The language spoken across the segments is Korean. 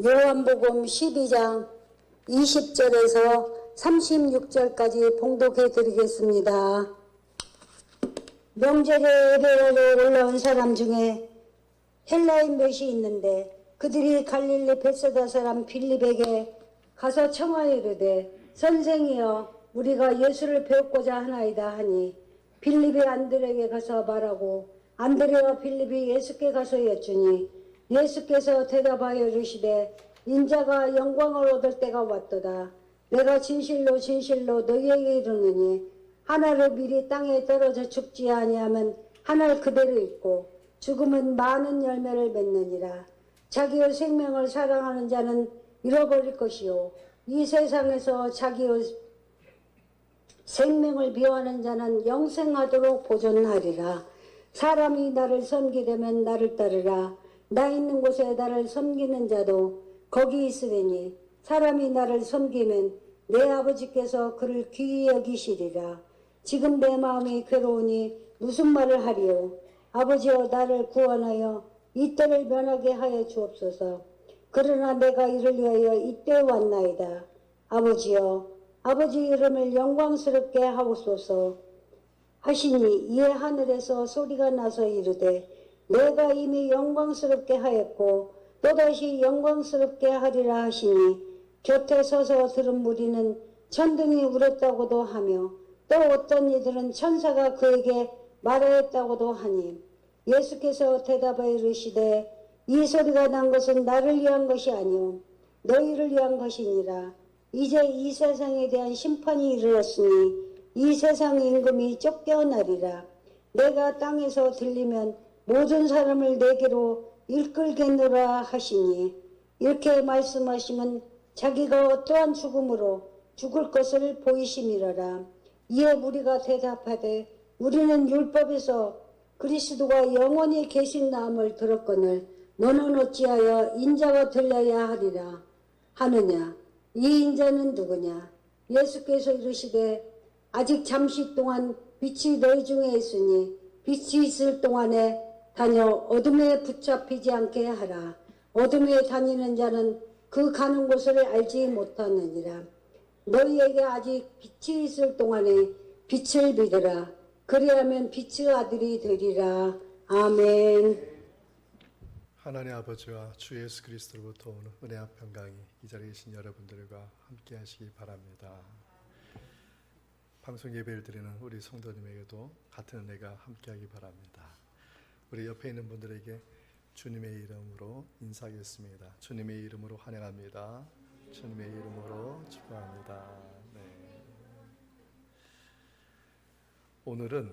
요한복음 12장 20절에서 36절까지 봉독해 드리겠습니다. 명절에 예배하러 올라온 사람 중에 헬라인 몇이 있는데 그들이 갈릴리 벳사다 사람 빌립에게 가서 청하여 이르되 선생이여 우리가 예수를 배우고자 하나이다 하니 빌립이 안드레에게 가서 말하고 안드레와 빌립이 예수께 가서 여쭈니 예수께서 대답하여 이르시되 인자가 영광을 얻을 때가 왔도다. 내가 진실로 진실로 너희에게 이르노니 하나를 미리 땅에 떨어져 죽지 아니하면 하나를 그대로 있고 죽음은 많은 열매를 맺느니라. 자기의 생명을 사랑하는 자는 잃어버릴 것이요 이 세상에서 자기의 생명을 비워하는 자는 영생하도록 보존하리라. 사람이 나를 섬기려면 나를 따르라. 나 있는 곳에 나를 섬기는 자도 거기 있으리니 사람이 나를 섬기면 내 아버지께서 그를 귀히 여기시리라. 지금 내 마음이 괴로우니 무슨 말을 하리요. 아버지여 나를 구원하여 이 때를 면하게 하여 주옵소서. 그러나 내가 이를 위하여 이때에 왔나이다. 아버지여 아버지 이름을 영광스럽게 하옵소서 하시니 이에 하늘에서 소리가 나서 이르되 내가 이미 영광스럽게 하였고 또다시 영광스럽게 하리라 하시니 곁에 서서 들은 무리는 천둥이 울었다고도 하며 또 어떤 이들은 천사가 그에게 말하였다고도 하니 예수께서 대답하여 이르시되 이 소리가 난 것은 나를 위한 것이 아니요 너희를 위한 것이니라. 이제 이 세상에 대한 심판이 이르렀으니 이 세상 임금이 쫓겨나리라. 내가 땅에서 들리면 모든 사람을 내게로 이끌겠노라 하시니 이렇게 말씀하시면 자기가 어떠한 죽음으로 죽을 것을 보이심이러라. 이에 무리가 대답하되 우리는 율법에서 그리스도가 영원히 계신다함을 들었거늘 너는 어찌하여 인자가 들려야 하리라 하느냐. 이 인자는 누구냐. 예수께서 이르시되 아직 잠시 동안 빛이 너희 중에 있으니 빛이 있을 동안에 다녀 어둠에 붙잡히지 않게 하라. 어둠에 다니는 자는 그 가는 곳을 알지 못하느니라. 너희에게 아직 빛이 있을 동안에 빛을 믿으라. 그리하면 빛의 아들이 되리라. 아멘. 하나님 아버지와 주 예수 그리스도로부터 오는 은혜와 평강이 이 자리에 계신 여러분들과 함께 하시기 바랍니다. 방송 예배를 드리는 우리 성도님에게도 같은 은혜가 함께하기 바랍니다. 우리 옆에 있는 분들에게 주님의 이름으로 인사하겠습니다. 주님의 이름으로 환영합니다. 주님의 이름으로 축복합니다. 네. 오늘은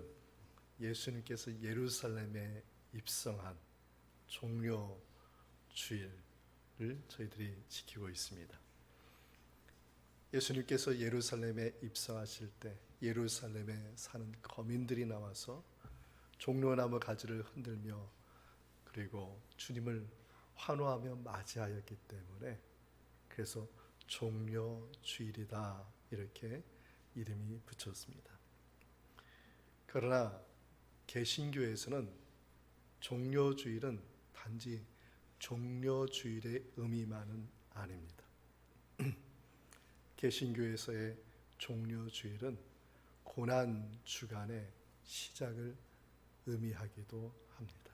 예수님께서 예루살렘에 입성한 종려 주일을 저희들이 지키고 있습니다. 예수님께서 예루살렘에 입성하실 때 예루살렘에 사는 거민들이 나와서 종려나무 가지를 흔들며 그리고 주님을 환호하며 맞이하였기 때문에 그래서 종려주일이다 이렇게 이름이 붙였습니다. 그러나 개신교에서는 종려주일은 단지 종려주일의 의미만은 아닙니다. 개신교에서의 종려주일은 고난주간의 시작을 의미하기도 합니다.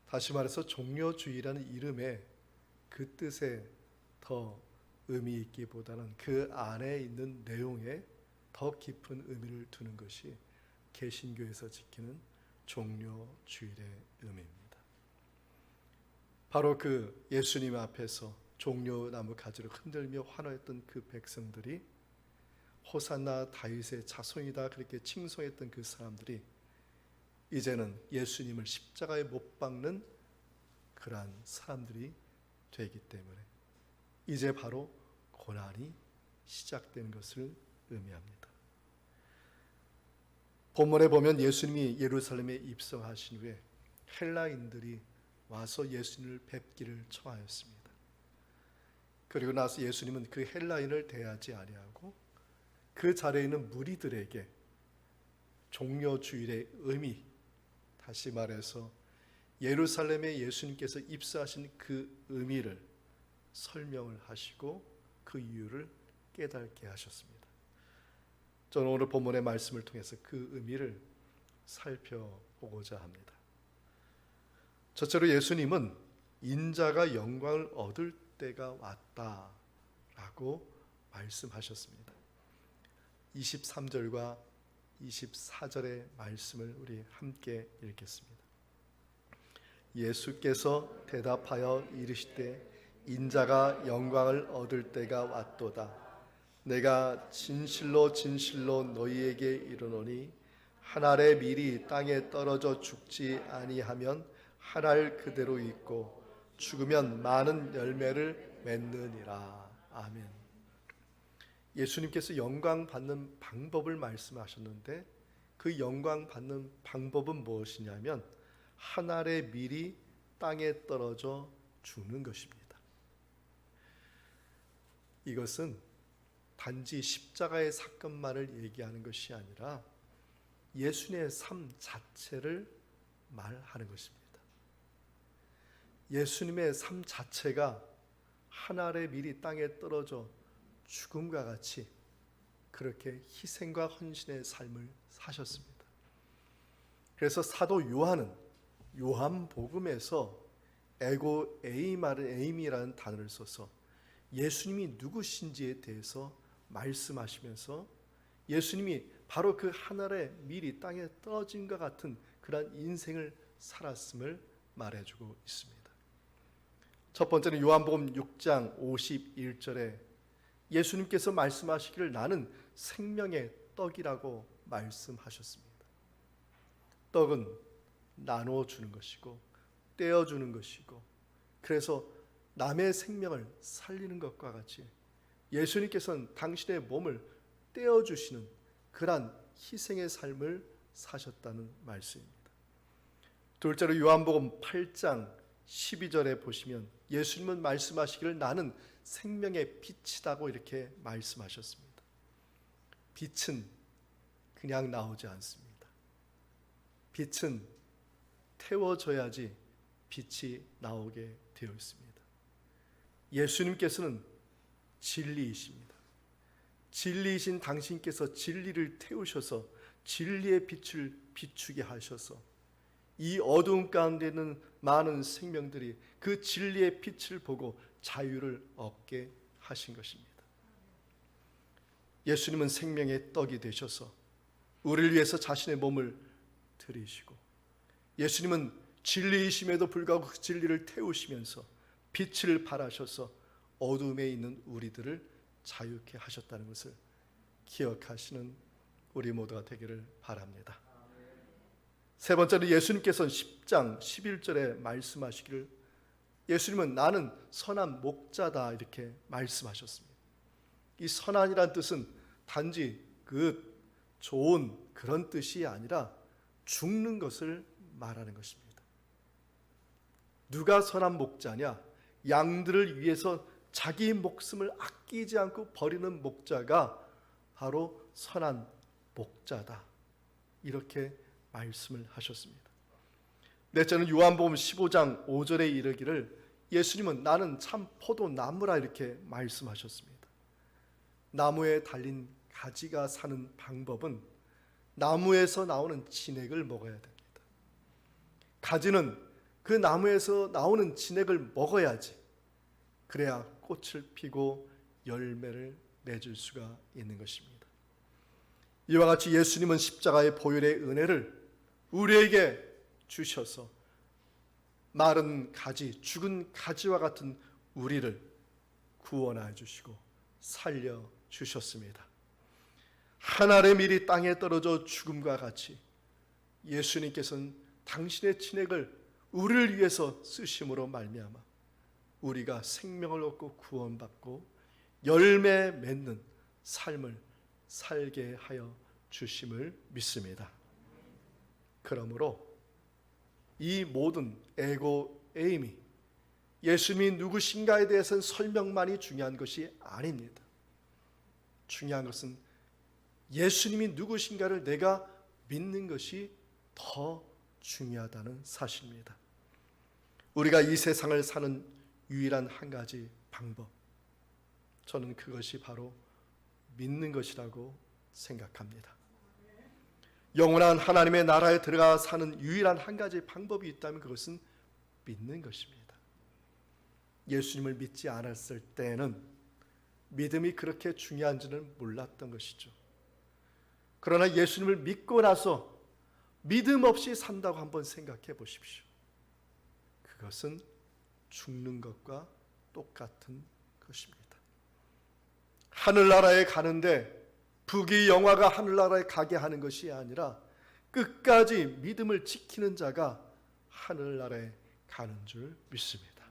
다시 말해서 종려주일이라는 이름에 그 뜻에 더 의미 있기보다는 그 안에 있는 내용에 더 깊은 의미를 두는 것이 개신교에서 지키는 종려주일의 의미입니다. 바로 그 예수님 앞에서 종려나무 가지를 흔들며 환호했던 그 백성들이 호산나 다윗의 자손이다 그렇게 칭송했던 그 사람들이 이제는 예수님을 십자가에 못 박는 그러한 사람들이 되기 때문에 이제 바로 고난이 시작되는 것을 의미합니다. 본문에 보면 예수님이 예루살렘에 입성하신 후에 헬라인들이 와서 예수님을 뵙기를 청하였습니다. 그리고 나서 예수님은 그 헬라인을 대하지 아니하고 그 자리에 있는 무리들에게 종려주일의 의미, 다시 말해서 예루살렘에 예수님께서 입성하신 그 의미를 설명을 하시고 그 이유를 깨닫게 하셨습니다. 저는 오늘 본문의 말씀을 통해서 그 의미를 살펴보고자 합니다. 첫째로 예수님은 인자가 영광을 얻을 때가 왔다라고 말씀하셨습니다. 23절과 24절의 말씀을 우리 함께 읽겠습니다. 예수께서 대답하여 이르시되 인자가 영광을 얻을 때가 왔도다. 내가 진실로 진실로 너희에게 이르노니 한 알의 밀이 땅에 떨어져 죽지 아니하면 한 알 그대로 있고 죽으면 많은 열매를 맺느니라. 아멘. 예수님께서 영광 받는 방법을 말씀하셨는데 그 영광 받는 방법은 무엇이냐면 한 알의 밀이 땅에 떨어져 죽는 것입니다. 이것은 단지 십자가의 사건만을 얘기하는 것이 아니라 예수님의 삶 자체를 말하는 것입니다. 예수님의 삶 자체가 한 알의 밀이 땅에 떨어져 죽음과 같이 그렇게 희생과 헌신의 삶을 사셨습니다. 그래서 사도 요한은 요한복음에서 에고 에임이라는 단어를 써서 예수님이 누구신지에 대해서 말씀하시면서 예수님이 바로 그 한 알의 밀이 땅에 떨어진 것 같은 그러한 인생을 살았음을 말해주고 있습니다. 첫 번째는 요한복음 6장 51절에 예수님께서 말씀하시기를 나는 생명의 떡이라고 말씀하셨습니다. 떡은 나눠주는 것이고 떼어주는 것이고 그래서 남의 생명을 살리는 것과 같이 예수님께서는 당신의 몸을 떼어주시는 그러한 희생의 삶을 사셨다는 말씀입니다. 둘째로 요한복음 8장 12절에 보시면 예수님은 말씀하시기를 나는 생명의 빛이라고 이렇게 말씀하셨습니다. 빛은 그냥 나오지 않습니다. 빛은 태워져야지 빛이 나오게 되어 있습니다. 예수님께서는 진리이십니다. 진리이신 당신께서 진리를 태우셔서 진리의 빛을 비추게 하셔서 이 어두움 가운데 있는 많은 생명들이 그 진리의 빛을 보고 자유를 얻게 하신 것입니다. 예수님은 생명의 떡이 되셔서 우리를 위해서 자신의 몸을 드리시고 예수님은 진리이심에도 불구하고 그 진리를 태우시면서 빛을 발하셔서 어둠에 있는 우리들을 자유케 하셨다는 것을 기억하시는 우리 모두가 되기를 바랍니다. 세 번째로 예수님께서는 10장 11절에 말씀하시기를 예수님은 나는 선한 목자다 이렇게 말씀하셨습니다. 이 선한이란 뜻은 단지 그 좋은 그런 뜻이 아니라 죽는 것을 말하는 것입니다. 누가 선한 목자냐? 양들을 위해서 자기 목숨을 아끼지 않고 버리는 목자가 바로 선한 목자다. 이렇게 말씀을 하셨습니다. 넷째는 요한복음 15장 5절에 이르기를 예수님은 나는 참 포도나무라 이렇게 말씀하셨습니다. 나무에 달린 가지가 사는 방법은 나무에서 나오는 진액을 먹어야 됩니다. 가지는 그 나무에서 나오는 진액을 먹어야지 그래야 꽃을 피고 열매를 맺을 수가 있는 것입니다. 이와 같이 예수님은 십자가의 보혈의 은혜를 우리에게 주셔서 마른 가지, 죽은 가지와 같은 우리를 구원해 주시고 살려 주셨습니다. 한 알의 밀이 땅에 떨어져 죽음과 같이 예수님께서는 당신의 진액을 우리를 위해서 쓰심으로 말미암아 우리가 생명을 얻고 구원받고 열매 맺는 삶을 살게 하여 주심을 믿습니다. 그러므로 이 모든 에임이 예수님이 누구신가에 대해서는 설명만이 중요한 것이 아닙니다. 중요한 것은 예수님이 누구신가를 내가 믿는 것이 더 중요하다는 사실입니다. 우리가 이 세상을 사는 유일한 한 가지 방법, 저는 그것이 바로 믿는 것이라고 생각합니다. 영원한 하나님의 나라에 들어가 사는 유일한 한 가지 방법이 있다면 그것은 믿는 것입니다. 예수님을 믿지 않았을 때는 믿음이 그렇게 중요한지는 몰랐던 것이죠. 그러나 예수님을 믿고 나서 믿음 없이 산다고 한번 생각해 보십시오. 그것은 죽는 것과 똑같은 것입니다. 하늘나라에 가는데 부귀영화가 하늘나라에 가게 하는 것이 아니라 끝까지 믿음을 지키는 자가 하늘나라에 가는 줄 믿습니다.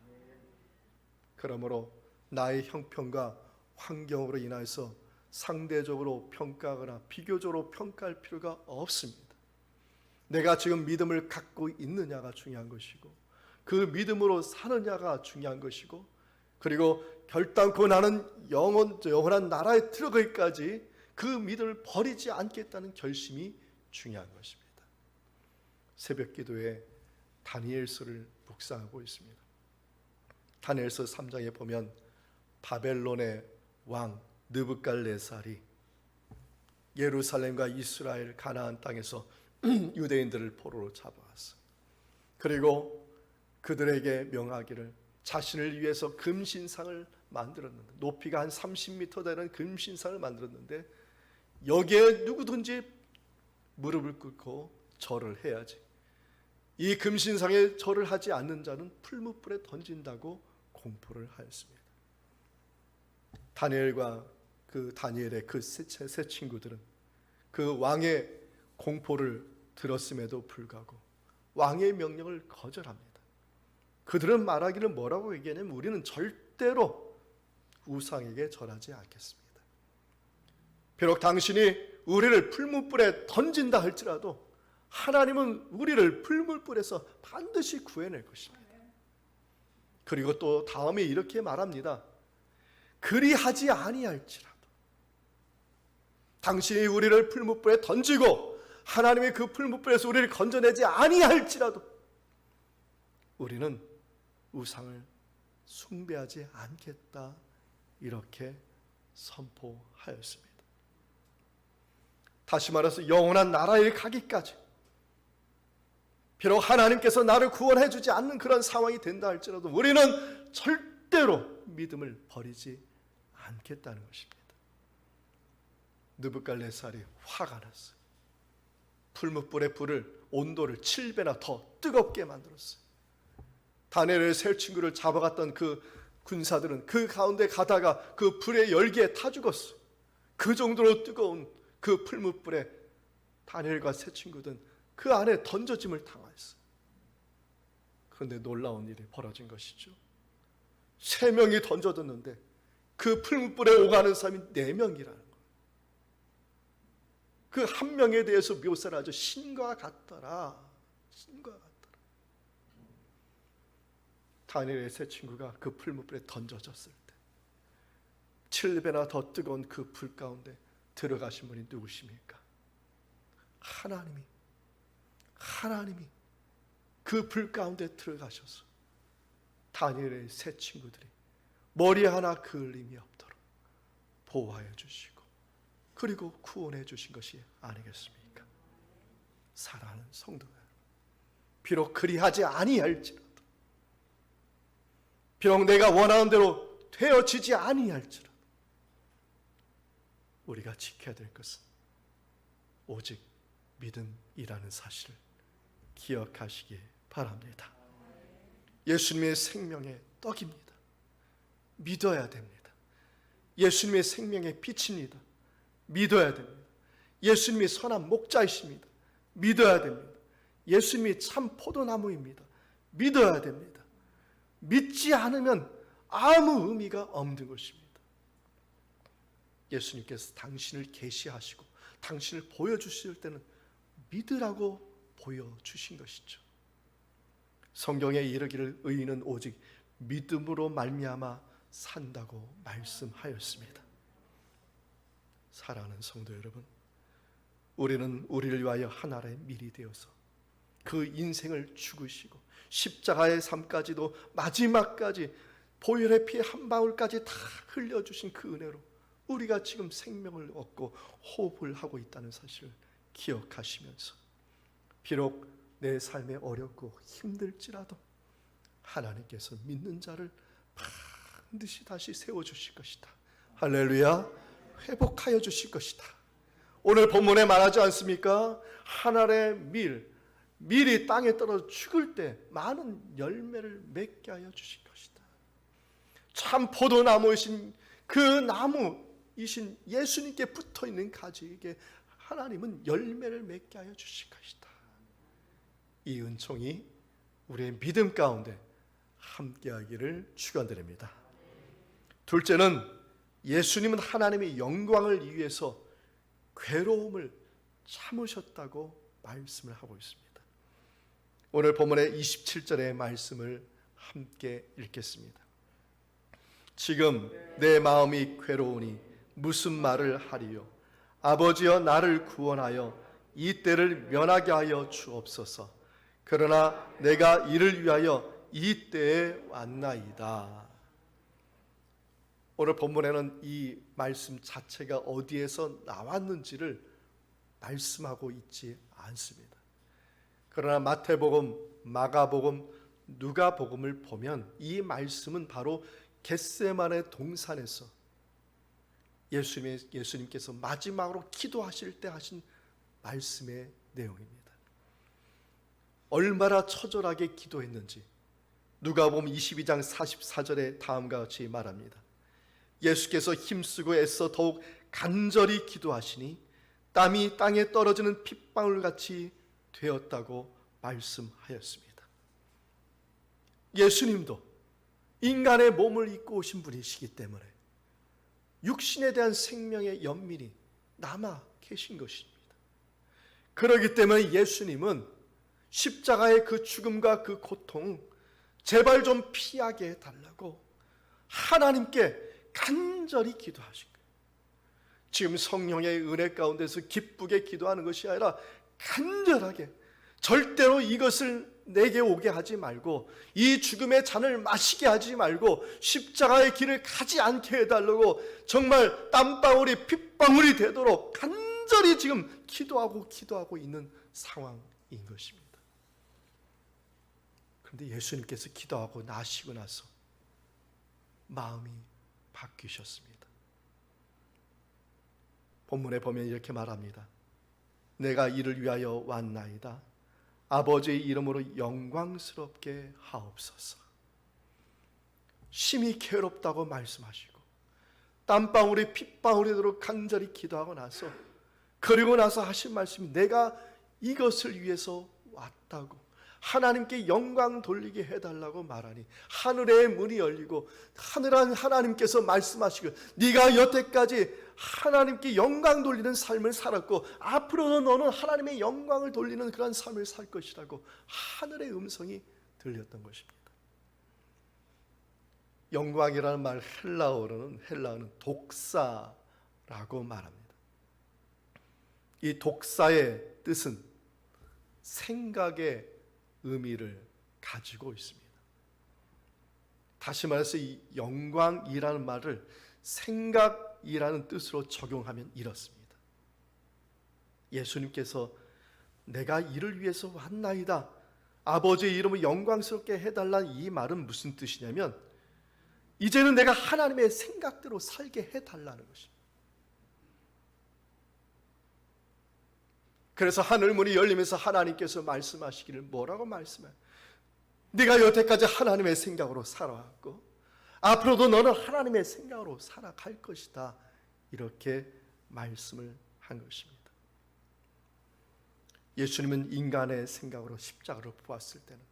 그러므로 나의 형편과 환경으로 인해서 상대적으로 평가하거나 비교적으로 평가할 필요가 없습니다. 내가 지금 믿음을 갖고 있느냐가 중요한 것이고 그 믿음으로 사느냐가 중요한 것이고 그리고 결단코 나는 영원한 나라에 들어가기까지 그 믿음을 버리지 않겠다는 결심이 중요한 것입니다. 새벽 기도에 다니엘서를 묵상하고 있습니다. 다니엘서 3장에 보면 바벨론의 왕 느부갓네살이 예루살렘과 이스라엘 가나안 땅에서 유대인들을 포로로 잡아왔어. 그리고 그들에게 명하기를 자신을 위해서 금신상을 만들었는데 높이가 한 30m 되는 금신상을 만들었는데 여기에 누구든지 무릎을 꿇고 절을 해야지. 이 금신상에 절을 하지 않는 자는 풀무불에 던진다고 공포를 하였습니다. 다니엘과 다니엘의 그 세 친구들은 그 왕의 공포를 들었음에도 불구하고 왕의 명령을 거절합니다. 그들은 말하기를 뭐라고 얘기하냐면 우리는 절대로 우상에게 절하지 않겠습니다. 비록 당신이 우리를 풀무불에 던진다 할지라도 하나님은 우리를 풀무불에서 반드시 구해낼 것입니다. 그리고 또 다음에 이렇게 말합니다. 그리하지 아니할지라도 당신이 우리를 풀무불에 던지고 하나님이 그 풀무불에서 우리를 건져내지 아니할지라도 우리는 우상을 숭배하지 않겠다 이렇게 선포하였습니다. 다시 말해서 영원한 나라에 가기까지 비록 하나님께서 나를 구원해 주지 않는 그런 상황이 된다 할지라도 우리는 절대로 믿음을 버리지 않겠다는 것입니다. 느부갓네살이 화가 났어요. 풀무불의 불을 온도를 7배나 더 뜨겁게 만들었어요. 다니엘의 세 친구를 잡아갔던 그 군사들은 그 가운데 가다가 그 불의 열기에 타 죽었어. 그 정도로 뜨거운 그 풀무불에 다니엘과 세 친구들은 그 안에 던져짐을 당하였어. 그런데 놀라운 일이 벌어진 것이죠. 3명이 던져졌는데 그 풀무불에 오가는 사람이 4명이라는 거예요. 그 한 명에 대해서 묘사를 하죠. 신과 같더라. 신과 같더라. 다니엘의 세 친구가 그 풀무불에 던져졌을 때 7배나 더 뜨거운 그 불 가운데 들어가신 분이 누구십니까? 하나님이 그 불 가운데 들어가셔서 다니엘의 세 친구들이 머리 하나 그을림이 없도록 보호하여 주시고 그리고 구원해 주신 것이 아니겠습니까? 사랑하는 성도 여러분, 비록 그리하지 아니할지라도 비록 내가 원하는 대로 되어지지 아니할지라도 우리가 지켜야 될 것은 오직 믿음이라는 사실을 기억하시기 바랍니다. 예수님의 생명의 떡입니다. 믿어야 됩니다. 예수님의 생명의 빛입니다. 믿어야 됩니다. 예수님이 선한 목자이십니다. 믿어야 됩니다. 예수님이 참 포도나무입니다. 믿어야 됩니다. 믿지 않으면 아무 의미가 없는 것입니다. 예수님께서 당신을 계시하시고 당신을 보여주실 때는 믿으라고 보여주신 것이죠. 성경에 이르기를 의인은 오직 믿음으로 말미암아 산다고 말씀하였습니다. 사랑하는 성도 여러분, 우리는 우리를 위하여 하나의 밀이 되어서 그 인생을 죽으시고 십자가의 삶까지도 마지막까지 보혈의 피 한 방울까지 다 흘려주신 그 은혜로 우리가 지금 생명을 얻고 호흡을 하고 있다는 사실을 기억하시면서 비록 내 삶에 어렵고 힘들지라도 하나님께서 믿는 자를 반드시 다시 세워주실 것이다. 할렐루야. 회복하여 주실 것이다. 오늘 본문에 말하지 않습니까? 하늘의 밀이 땅에 떨어져 죽을 때 많은 열매를 맺게 하여 주실 것이다. 참 포도나무이신 그 나무이신 예수님께 붙어있는 가지에게 하나님은 열매를 맺게 하여 주실 것이다. 이 은총이 우리의 믿음 가운데 함께하기를 축원드립니다. 둘째는 예수님은 하나님의 영광을 위해서 괴로움을 참으셨다고 말씀을 하고 있습니다. 오늘 본문의 27절의 말씀을 함께 읽겠습니다. 지금 내 마음이 괴로우니 무슨 말을 하리요? 아버지여 나를 구원하여 이 때를 면하게 하여 주옵소서. 그러나 내가 이를 위하여 이 때에 왔나이다. 오늘 본문에는 이 말씀 자체가 어디에서 나왔는지를 말씀하고 있지 않습니다. 그러나 마태복음, 마가복음, 누가복음을 보면 이 말씀은 바로 겟세마네 동산에서 예수님께서 마지막으로 기도하실 때 하신 말씀의 내용입니다. 얼마나 처절하게 기도했는지 누가복음 22장 44절에 다음과 같이 말합니다. 예수께서 힘쓰고 애써 더욱 간절히 기도하시니 땀이 땅에 떨어지는 핏방울같이 되었다고 말씀하였습니다. 예수님도 인간의 몸을 입고 오신 분이시기 때문에 육신에 대한 생명의 연민이 남아 계신 것입니다. 그렇기 때문에 예수님은 십자가의 그 죽음과 그 고통 제발 좀 피하게 해달라고 하나님께 간절히 기도하신 거예요. 지금 성령의 은혜 가운데서 기쁘게 기도하는 것이 아니라 간절하게 절대로 이것을 내게 오게 하지 말고 이 죽음의 잔을 마시게 하지 말고 십자가의 길을 가지 않게 해달라고 정말 땀방울이 핏방울이 되도록 간절히 지금 기도하고 있는 상황인 것입니다. 그런데 예수님께서 기도하고 나시고 나서 마음이 바뀌셨습니다. 본문에 보면 이렇게 말합니다. 내가 이를 위하여 왔나이다. 아버지의 이름으로 영광스럽게 하옵소서. 심히 괴롭다고 말씀하시고 땀방울이 핏방울이 되도록 간절히 기도하고 나서 그리고 나서 하신 말씀이 내가 이것을 위해서 왔다고 하나님께 영광 돌리게 해달라고 말하니 하늘의 문이 열리고 하나님께서 말씀하시고 네가 여태까지 하나님께 영광 돌리는 삶을 살았고 앞으로도 너는 하나님의 영광을 돌리는 그런 삶을 살 것이라고 하늘의 음성이 들렸던 것입니다. 영광이라는 말 헬라어는 독사라고 말합니다. 이 독사의 뜻은 생각의 의미를 가지고 있습니다. 다시 말해서 이 영광이라는 말을 생각이라는 뜻으로 적용하면 이렇습니다. 예수님께서 내가 이를 위해서 왔나이다. 아버지의 이름을 영광스럽게 해달라는 이 말은 무슨 뜻이냐면 이제는 내가 하나님의 생각대로 살게 해달라는 것입니다. 그래서 하늘문이 열리면서 하나님께서 말씀하시기를 뭐라고 말씀해요? 네가 여태까지 하나님의 생각으로 살아왔고 앞으로도 너는 하나님의 생각으로 살아갈 것이다. 이렇게 말씀을 한 것입니다. 예수님은 인간의 생각으로 십자가를 보았을 때는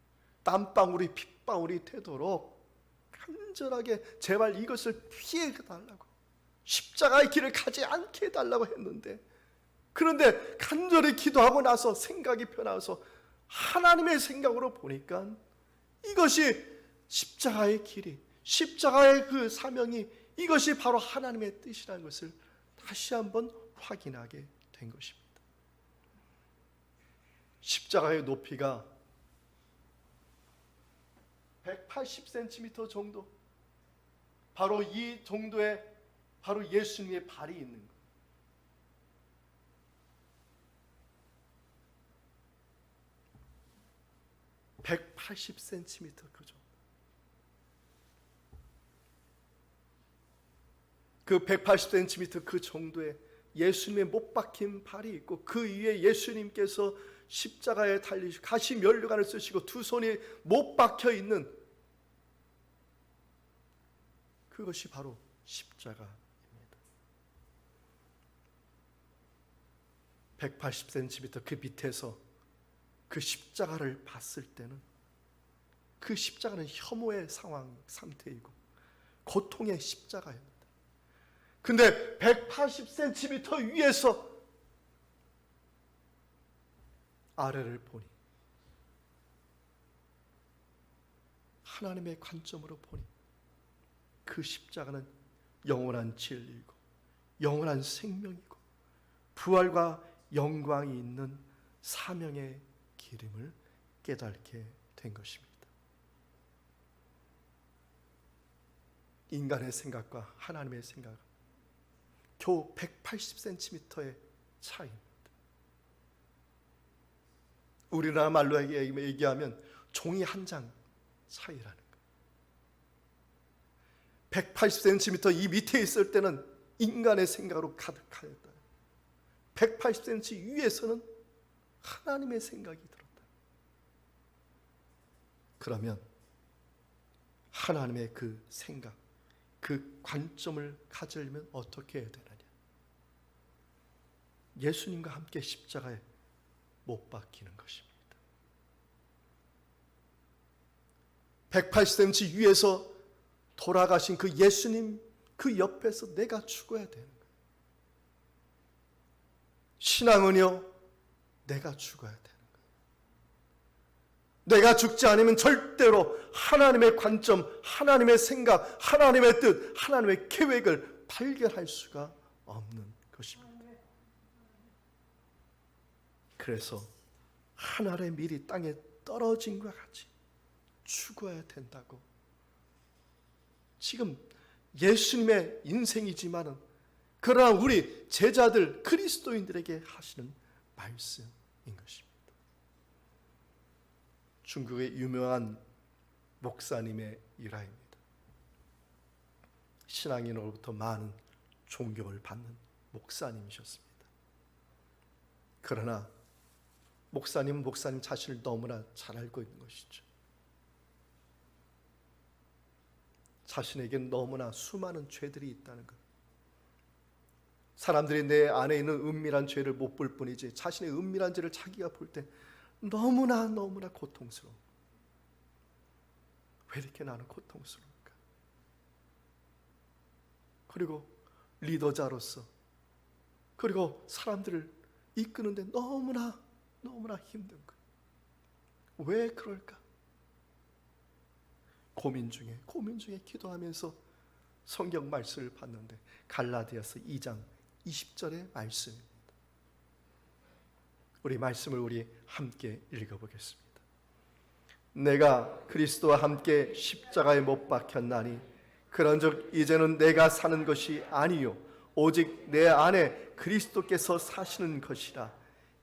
땀방울이 핏방울이 되도록 간절하게 제발 이것을 피해달라고 십자가의 길을 가지 않게 해달라고 했는데 그런데 간절히 기도하고 나서 생각이 변화해서 하나님의 생각으로 보니까 이것이 십자가의 길이 십자가의 그 사명이 이것이 바로 하나님의 뜻이라는 것을 다시 한번 확인하게 된 것입니다. 십자가의 높이가 180cm 정도, 바로 이 정도의 바로 예수님의 발이 있는 거예요. 180cm 그 정도. 그 180cm 그 정도의 예수님의 못 박힌 발이 있고, 그 위에 예수님께서 십자가에 달리시고 가시 면류관을 쓰시고 두 손이 못 박혀 있는 그것이 바로 십자가입니다. 180cm 그 밑에서 그 십자가를 봤을 때는 그 십자가는 혐오의 상태이고 고통의 십자가입니다. 근데 180cm 위에서 아래를 보니, 하나님의 관점으로 보니 그 십자가는 영원한 진리이고 영원한 생명이고 부활과 영광이 있는 사명의 길임을 깨닫게 된 것입니다. 인간의 생각과 하나님의 생각은 겨우 180cm의 차이입니다. 우리나라 말로 얘기하면 종이 한 장 차이라는 거예요. 180cm 이 밑에 있을 때는 인간의 생각으로 가득하였다. 180cm 위에서는 하나님의 생각이 들었다. 그러면 하나님의 그 생각, 그 관점을 가지려면 어떻게 해야 되느냐? 예수님과 함께 십자가에 못 박히는 것입니다. 180cm 위에서 돌아가신 그 예수님 그 옆에서 내가 죽어야 되는 거예요. 신앙은요, 내가 죽어야 되는 거예요. 내가 죽지 않으면 절대로 하나님의 관점, 하나님의 생각, 하나님의 뜻, 하나님의 계획을 발견할 수가 없는 것입니다. 그래서 하늘의 밀이 땅에 떨어진 것 같이 죽어야 된다고, 지금 예수님의 인생이지만은 그러나 우리 제자들 그리스도인들에게 하시는 말씀인 것입니다. 중국의 유명한 목사님의 일화입니다. 신앙인으로부터 많은 존경을 받는 목사님이셨습니다. 그러나 목사님은 목사님 자신을 너무나 잘 알고 있는 것이죠. 자신에겐 너무나 수많은 죄들이 있다는 것. 사람들이 내 안에 있는 은밀한 죄를 못 볼 뿐이지 자신의 은밀한 죄를 자기가 볼 때 너무나 고통스러워. 왜 이렇게 나는 고통스러울까? 그리고 리더자로서, 그리고 사람들을 이끄는데 너무나 힘든 거예요. 왜 그럴까? 고민 중에 기도하면서 성경 말씀을 봤는데 갈라디아서 2장 20절의 말씀입니다. 우리 말씀을 우리 함께 읽어보겠습니다. 내가 그리스도와 함께 십자가에 못 박혔나니 그런즉 이제는 내가 사는 것이 아니요 오직 내 안에 그리스도께서 사시는 것이라.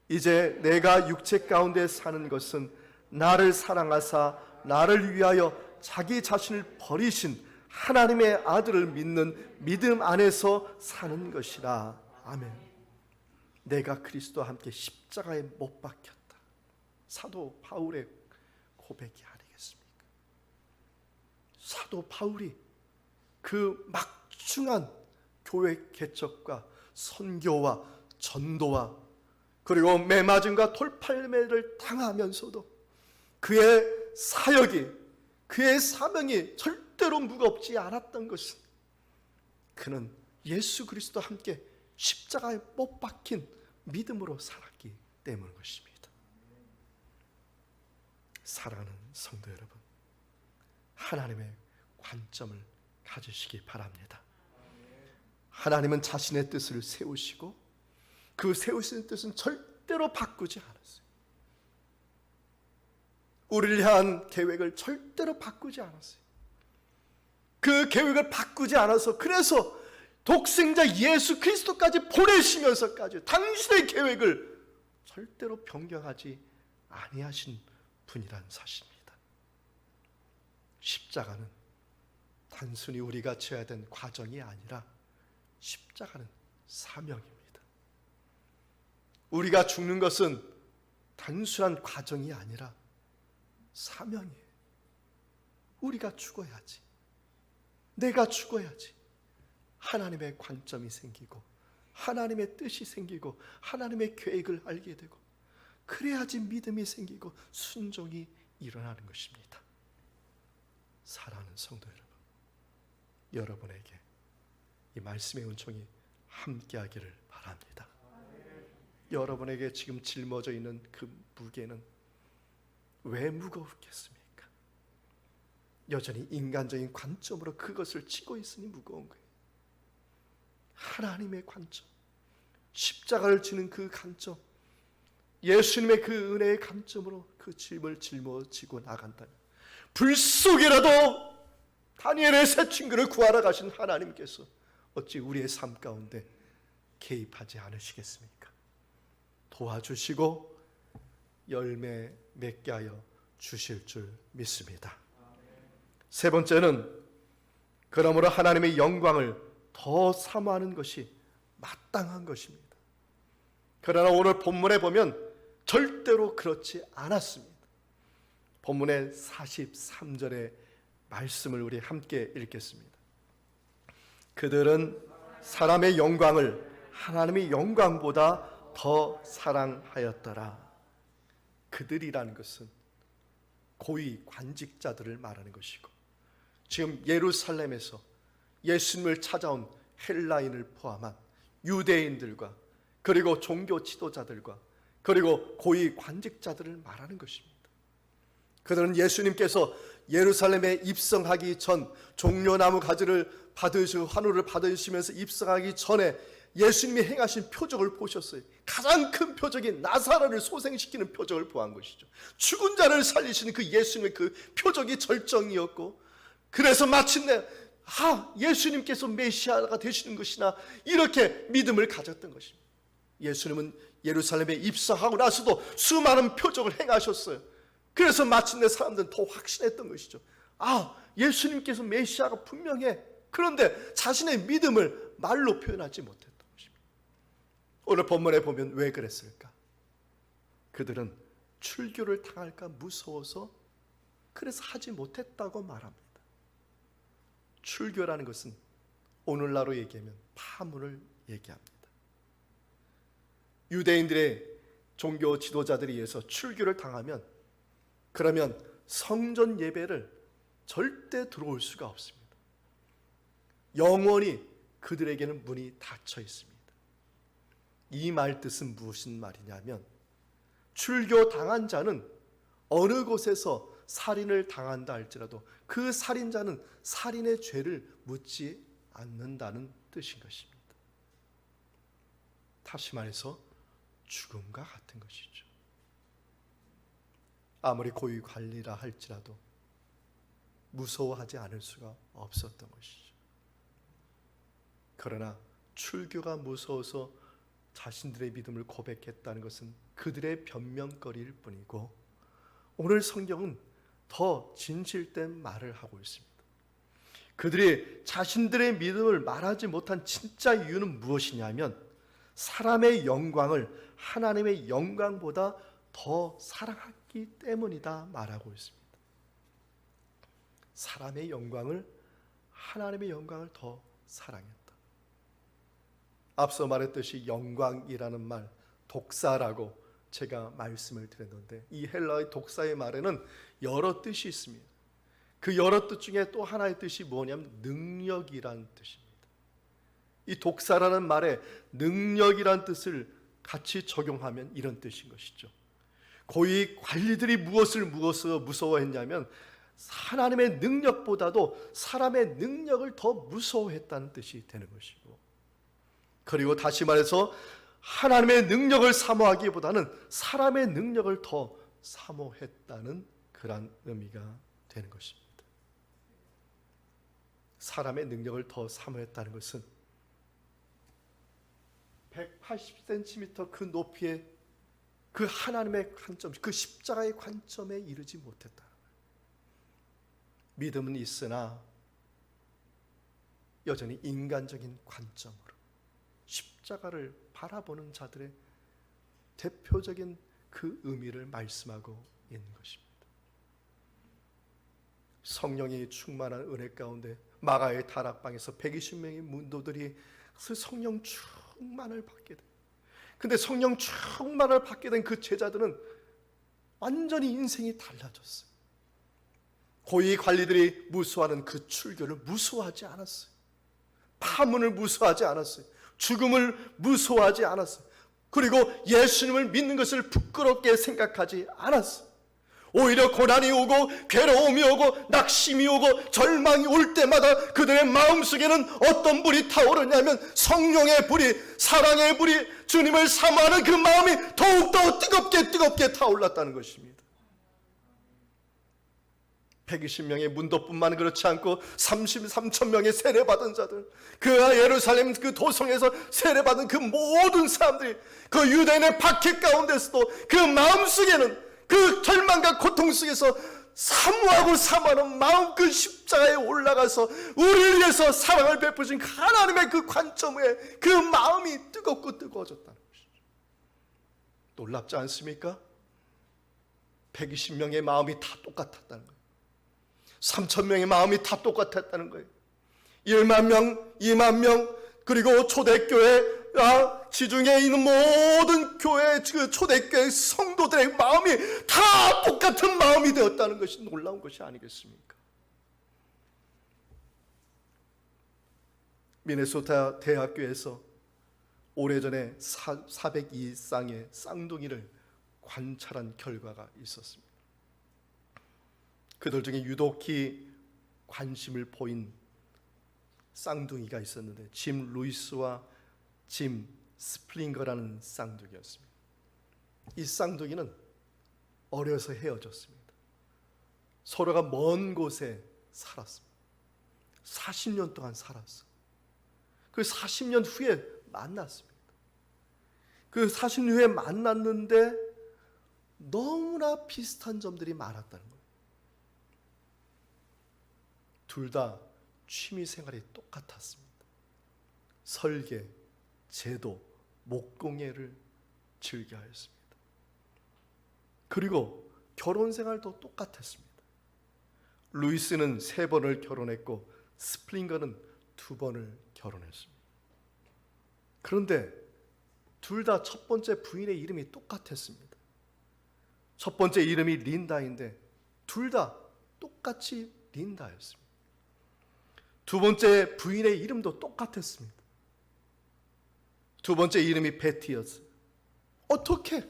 이제 내가 육체 가운데 사는 것은 나를 사랑하사 나를 위하여 자기 자신을 버리신 하나님의 아들을 믿는 믿음 안에서 사는 것이라. 아멘. 내가 그리스도와 함께 십자가에 못 박혔다. 사도 바울의 고백이 아니겠습니까? 사도 바울이 그 막중한 교회 개척과 선교와 전도와 그리고 매맞음과 돌팔매를 당하면서도 그의 사역이, 그의 사명이 절대로 무겁지 않았던 것은 그는 예수 그리스도와 함께 십자가에 못 박힌 믿음으로 살았기 때문인 것입니다. 사랑하는 성도 여러분, 하나님의 관점을 가지시기 바랍니다. 하나님은 자신의 뜻을 세우시고 그 세우신 뜻은 절대로 바꾸지 않았어요. 우리를 향한 계획을 절대로 바꾸지 않았어요. 그 계획을 바꾸지 않아서 그래서 독생자 예수 그리스도까지 보내시면서까지 당신의 계획을 절대로 변경하지 아니하신 분이란 사실입니다. 십자가는 단순히 우리가 지어야 된 과정이 아니라 십자가는 사명입니다. 우리가 죽는 것은 단순한 과정이 아니라 사명이에요. 우리가 죽어야지. 내가 죽어야지. 하나님의 관점이 생기고 하나님의 뜻이 생기고 하나님의 계획을 알게 되고 그래야지 믿음이 생기고 순종이 일어나는 것입니다. 사랑하는 성도 여러분, 여러분에게 이 말씀의 은총이 함께하기를 바랍니다. 여러분에게 지금 짊어져 있는 그 무게는 왜 무거웠겠습니까? 여전히 인간적인 관점으로 그것을 치고 있으니 무거운 거예요. 하나님의 관점, 십자가를 지는 그 관점, 예수님의 그 은혜의 관점으로 그 짐을 짊어지고 나간다면 불 속에라도 다니엘의 새 친구를 구하러 가신 하나님께서 어찌 우리의 삶 가운데 개입하지 않으시겠습니까? 도와주시고 열매 맺게 하여 주실 줄 믿습니다. 세 번째는 그러므로 하나님의 영광을 더 사모하는 것이 마땅한 것입니다. 그러나 오늘 본문에 보면 절대로 그렇지 않았습니다. 본문의 43절의 말씀을 우리 함께 읽겠습니다. 그들은 사람의 영광을 하나님의 영광보다 더 사랑하였더라. 그들이라는 것은 고위 관직자들을 말하는 것이고 지금 예루살렘에서 예수님을 찾아온 헬라인을 포함한 유대인들과 그리고 종교 지도자들과 그리고 고위 관직자들을 말하는 것입니다. 그들은 예수님께서 예루살렘에 입성하기 전 종려나무 가지를 받으시고 환호를 받으시면서 입성하기 전에 예수님이 행하신 표적을 보셨어요. 가장 큰 표적이 나사로를 소생시키는 표적을 보한 것이죠. 죽은 자를 살리시는 그 예수님의 그 표적이 절정이었고 그래서 마침내 예수님께서 메시아가 되시는 것이나 이렇게 믿음을 가졌던 것입니다. 예수님은 예루살렘에 입성하고 나서도 수많은 표적을 행하셨어요. 그래서 마침내 사람들은 더 확신했던 것이죠. 예수님께서 메시아가 분명해. 그런데 자신의 믿음을 말로 표현하지 못했던 것입니다. 오늘 본문에 보면 왜 그랬을까? 그들은 출교를 당할까 무서워서 그래서 하지 못했다고 말합니다. 출교라는 것은 오늘날로 얘기하면 파문을 얘기합니다. 유대인들의 종교 지도자들에 의해서 출교를 당하면 그러면 성전 예배를 절대 들어올 수가 없습니다. 영원히 그들에게는 문이 닫혀 있습니다. 이 말 뜻은 무슨 말이냐면 출교 당한 자는 어느 곳에서 살인을 당한다 할지라도 그 살인자는 살인의 죄를 묻지 않는다는 뜻인 것입니다. 다시 말해서 죽음과 같은 것이죠. 아무리 고위 관리라 할지라도 무서워하지 않을 수가 없었던 것이죠. 그러나 출교가 무서워서 자신들의 믿음을 고백했다는 것은 그들의 변명거리일 뿐이고 오늘 성경은 더 진실된 말을 하고 있습니다. 그들이 자신들의 믿음을 말하지 못한 진짜 이유는 무엇이냐면 사람의 영광을 하나님의 영광보다 더 사랑했기 때문이다 말하고 있습니다. 사람의 영광을 하나님의 영광을 더 사랑했다. 앞서 말했듯이 영광이라는 말 독사라고 제가 말씀을 드렸는데 이 헬라의 독사의 말에는 여러 뜻이 있습니다. 그 여러 뜻 중에 또 하나의 뜻이 뭐냐면 능력이란 뜻입니다. 이 독사라는 말에 능력이란 뜻을 같이 적용하면 이런 뜻인 것이죠. 고위 관리들이 무엇을 무서워했냐면 하나님의 능력보다도 사람의 능력을 더 무서워했다는 뜻이 되는 것이고 그리고 다시 말해서 하나님의 능력을 사모하기보다는 사람의 능력을 더 사모했다는 그런 의미가 되는 것입니다. 사람의 능력을 더 사모했다는 것은 180cm 그 높이의 그 하나님의 관점, 그 십자가의 관점에 이르지 못했다. 믿음은 있으나 여전히 인간적인 관점으로 십자가를 바라보는 자들의 대표적인 그 의미를 말씀하고 있는 것입니다. 성령이 충만한 은혜 가운데 마가의 다락방에서 120명의 문도들이 그 성령 충만을 받게 돼. 근데 성령 충만을 받게 된 그 제자들은 완전히 인생이 달라졌어요. 고위 관리들이 무수하는 그 출교를 무수하지 않았어요. 파문을 무수하지 않았어요. 죽음을 무수하지 않았어요. 그리고 예수님을 믿는 것을 부끄럽게 생각하지 않았어요. 오히려 고난이 오고 괴로움이 오고 낙심이 오고 절망이 올 때마다 그들의 마음속에는 어떤 불이 타오르냐면 성령의 불이, 사랑의 불이, 주님을 사모하는 그 마음이 더욱더 뜨겁게 타올랐다는 것입니다. 120명의 문도뿐만 그렇지 않고 33,000명의 세례받은 자들, 그 예루살렘 그 도성에서 세례받은 그 모든 사람들이 그 유대인의 박해 가운데서도 그 마음속에는 그 절망과 고통 속에서 사모하고 사모하는 마음, 그 십자가에 올라가서 우리를 위해서 사랑을 베푸신 하나님의 그 관점에 그 마음이 뜨겁고 뜨거워졌다는 것이죠. 놀랍지 않습니까? 120명의 마음이 다 똑같았다는 거예요. 3,000명의 마음이 다 똑같았다는 거예요. 1만 명, 2만 명, 그리고 초대교회 지중해에 있는 모든 교회, 그 초대교회 성도들의 마음이 다 똑같은 마음이 되었다는 것이 놀라운 것이 아니겠습니까? 미네소타 대학교에서 오래전에 402쌍의 쌍둥이를 관찰한 결과가 있었습니다. 그들 중에 유독히 관심을 보인 쌍둥이가 있었는데 짐 루이스와 짐 스플링거라는 쌍둥이였습니다. 이 쌍둥이는 어려서 헤어졌습니다. 서로가 먼 곳에 살았습니다. 40년 동안 살았어요. 그 40년 후에 만났습니다. 그 40년 후에 만났는데 너무나 비슷한 점들이 많았다는 거예요. 둘 다 취미 생활이 똑같았습니다. 설계, 제도, 목공예를 즐겨하였습니다. 그리고 결혼 생활도 똑같았습니다. 루이스는 3번을 결혼했고 스플링거는 2번을 결혼했습니다. 그런데 둘 다 첫 번째 부인의 이름이 똑같았습니다. 첫 번째 이름이 린다인데 둘 다 똑같이 린다였습니다. 두 번째 부인의 이름도 똑같았습니다. 두 번째 이름이 베티였어요. 어떻게?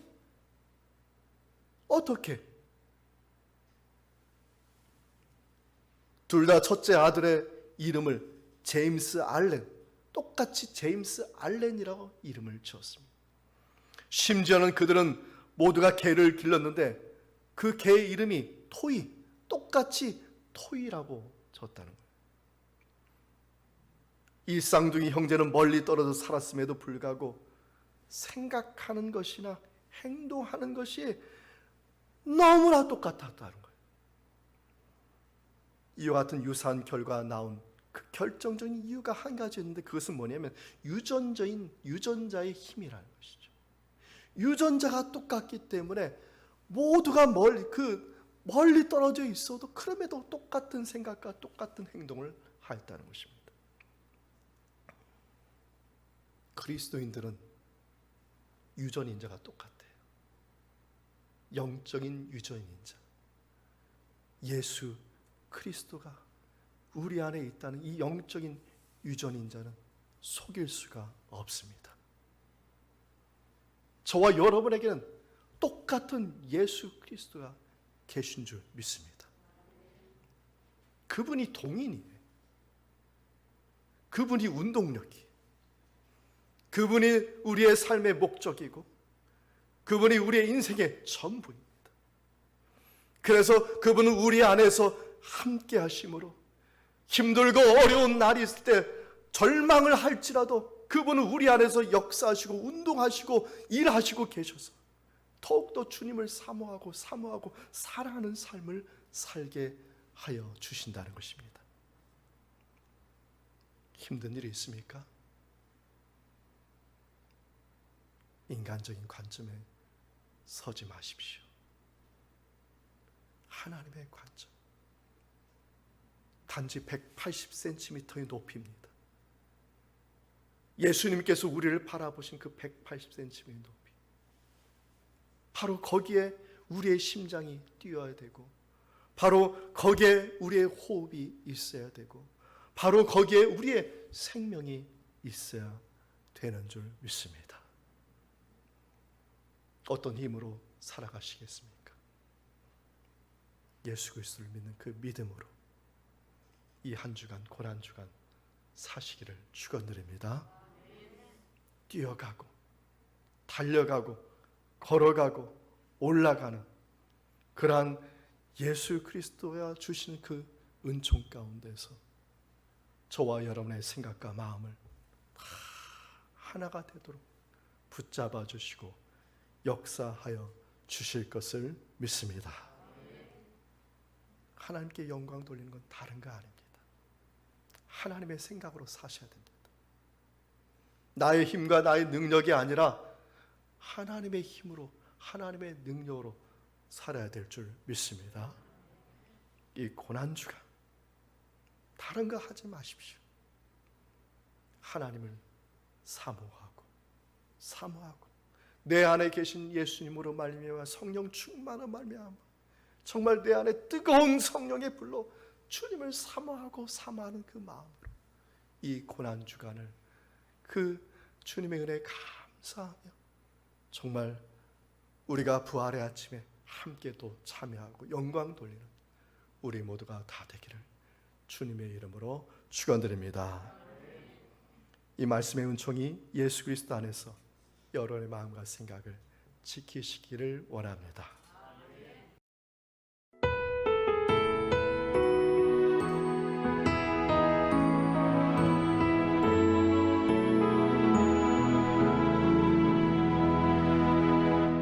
둘 다 첫째 아들의 이름을 제임스 알렌, 똑같이 제임스 알렌이라고 이름을 지었습니다. 심지어는 그들은 모두가 개를 길렀는데 그 개의 이름이 토이, 똑같이 토이라고 졌다는 거예요. 이 쌍둥이 형제는 멀리 떨어져 살았음에도 불구하고 생각하는 것이나 행동하는 것이 너무나 똑같았다는 거예요. 이와 같은 유사한 결과가 나온 그 결정적인 이유가 한 가지였는데 그것은 뭐냐면 유전자의 힘이라는 것이죠. 유전자가 똑같기 때문에 모두가 멀리 떨어져 있어도 그럼에도 똑같은 생각과 똑같은 행동을 하였다는 것입니다. 그리스도인들은 유전인자가 똑같아요. 영적인 유전인자. 예수 그리스도가 우리 안에 있다는 이 영적인 유전인자는 속일 수가 없습니다. 저와 여러분에게는 똑같은 예수 그리스도가 계신 줄 믿습니다. 그분이 동인이에요. 그분이 운동력이에요. 그분이 우리의 삶의 목적이고 그분이 우리의 인생의 전부입니다. 그래서 그분은 우리 안에서 함께 하심으로 힘들고 어려운 날이 있을 때 절망을 할지라도 그분은 우리 안에서 역사하시고 운동하시고 일하시고 계셔서 더욱더 주님을 사모하고 사랑하는 삶을 살게 하여 주신다는 것입니다. 힘든 일이 있습니까? 인간적인 관점에 서지 마십시오. 하나님의 관점. 단지 180cm의 높이입니다. 예수님께서 우리를 바라보신 그 180cm의 높이. 바로 거기에 우리의 심장이 뛰어야 되고, 바로 거기에 우리의 호흡이 있어야 되고, 바로 거기에 우리의 생명이 있어야 되는 줄 믿습니다. 어떤 힘으로 살아가시겠습니까? 예수 그리스도를 믿는 그 믿음으로 이 한 주간, 고난 주간 사시기를 축원드립니다. 뛰어가고 달려가고 걸어가고 올라가는 그러한 예수 그리스도가 주시는 그 은총 가운데서 저와 여러분의 생각과 마음을 다 하나가 되도록 붙잡아 주시고 역사하여 주실 것을 믿습니다. 하나님께 영광 돌리는 건 다른 거 아닙니다. 하나님의 생각으로 사셔야 됩니다. 나의 힘과 나의 능력이 아니라 하나님의 힘으로, 하나님의 능력으로 살아야 될 줄 믿습니다. 이 고난주간 다른 거 하지 마십시오. 하나님을 사모하고 내 안에 계신 예수님으로 말미암아 성령 충만한 말미암아 정말 내 안에 뜨거운 성령의 불로 주님을 사모하고 사모하는 그 마음으로 이 고난주간을 그 주님의 은혜에 감사하며 정말 우리가 부활의 아침에 함께 또 참여하고 영광 돌리는 우리 모두가 다 되기를 주님의 이름으로 축원드립니다. 이 말씀의 은총이 예수 그리스도 안에서 여러분의 마음과 생각을 지키시기를 원합니다.